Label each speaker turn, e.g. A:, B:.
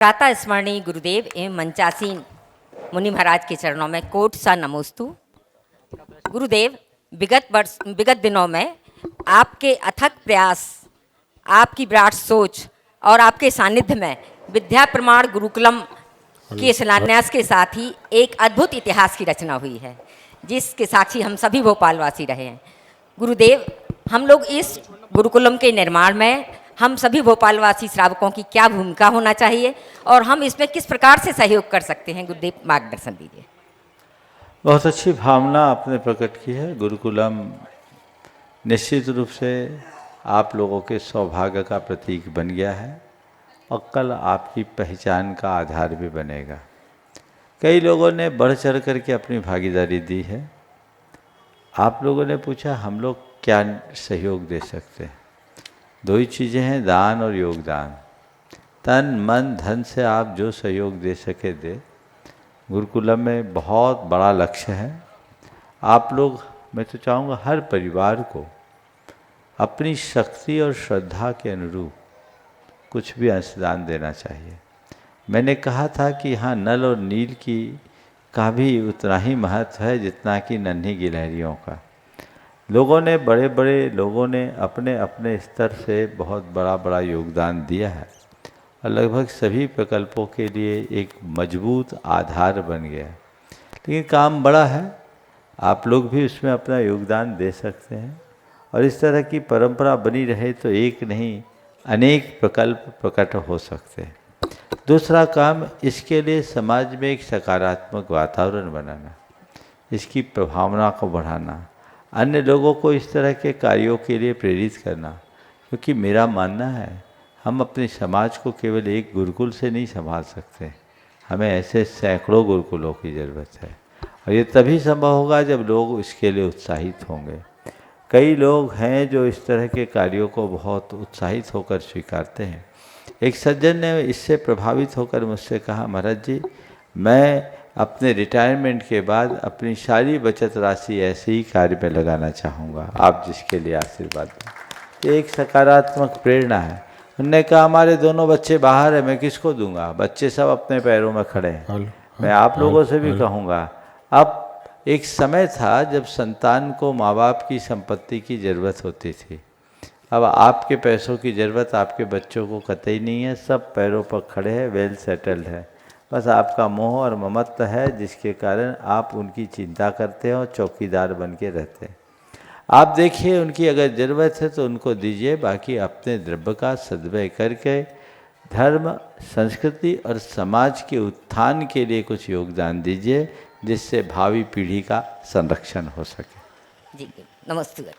A: प्रातः स्मरणीय गुरुदेव एवं मंचासीन मुनि महाराज के चरणों में कोट सा नमोस्तु। गुरुदेव, विगत दिनों में आपके अथक प्रयास, आपकी विराट सोच और आपके सानिध्य में विद्या प्रमाण गुरुकुलम के शिलान्यास के साथ ही एक अद्भुत इतिहास की रचना हुई है, जिसके साक्षी हम सभी भोपालवासी रहे हैं। गुरुदेव, हम लोग इस गुरुकुलम के निर्माण में हम सभी भोपालवासी श्रावकों की क्या भूमिका होना चाहिए और हम इसमें किस प्रकार से सहयोग कर सकते हैं? गुरुदेव, मार्गदर्शन दीजिए।
B: बहुत अच्छी भावना आपने प्रकट की है। गुरुकुलम निश्चित रूप से आप लोगों के सौभाग्य का प्रतीक बन गया है और कल आपकी पहचान का आधार भी बनेगा। कई लोगों ने बढ़ चढ़ करके अपनी भागीदारी दी है। आप लोगों ने पूछा हम लोग क्या सहयोग दे सकते हैं। दो ही चीज़ें हैं, दान और योगदान। तन मन धन से आप जो सहयोग दे सके दे। गुरुकुलम में बहुत बड़ा लक्ष्य है। आप लोग, मैं तो चाहूँगा हर परिवार को अपनी शक्ति और श्रद्धा के अनुरूप कुछ भी अंशदान देना चाहिए। मैंने कहा था कि यहाँ नल और नील का भी उतना ही महत्व है जितना कि नन्ही गिलहरियों का। बड़े बड़े लोगों ने अपने अपने स्तर से बहुत बड़ा योगदान दिया है और लगभग सभी प्रकल्पों के लिए एक मजबूत आधार बन गया है। लेकिन काम बड़ा है, आप लोग भी उसमें अपना योगदान दे सकते हैं और इस तरह की परंपरा बनी रहे तो एक नहीं अनेक प्रकल्प प्रकट हो सकते हैं। दूसरा काम, इसके लिए समाज में एक सकारात्मक वातावरण बनाना, इसकी प्रभावना को बढ़ाना, अन्य लोगों को इस तरह के कार्यों के लिए प्रेरित करना। क्योंकि मेरा मानना है हम अपने समाज को केवल एक गुरुकुल से नहीं संभाल सकते, हमें ऐसे सैकड़ों गुरुकुलों की ज़रूरत है और ये तभी संभव होगा जब लोग इसके लिए उत्साहित होंगे। कई लोग हैं जो इस तरह के कार्यों को बहुत उत्साहित होकर स्वीकारते हैं। एक सज्जन ने इससे प्रभावित होकर मुझसे कहा, महाराज जी, मैं अपने रिटायरमेंट के बाद अपनी सारी बचत राशि ऐसे ही कार्य में लगाना चाहूँगा, आप जिसके लिए आशीर्वाद दें। एक सकारात्मक प्रेरणा है। उन्होंने कहा हमारे दोनों बच्चे बाहर हैं, मैं किसको दूंगा, बच्चे सब अपने पैरों में खड़े हैं। मैं आप लोगों से भी कहूँगा, अब एक समय था जब संतान को माँ बाप की संपत्ति की ज़रूरत होती थी। अब आपके पैसों की ज़रूरत आपके बच्चों को कतई नहीं है। सब पैरों पर खड़े हैं, वेल सेटल्ड है। बस आपका मोह और ममत्व है जिसके कारण आप उनकी चिंता करते हैं और चौकीदार बन के रहते हैं। आप देखिए, उनकी अगर ज़रूरत है तो उनको दीजिए, बाकी अपने द्रव्य का सद्व्यय करके धर्म, संस्कृति और समाज के उत्थान के लिए कुछ योगदान दीजिए, जिससे भावी पीढ़ी का संरक्षण हो सके।
A: जी, नमस्ते।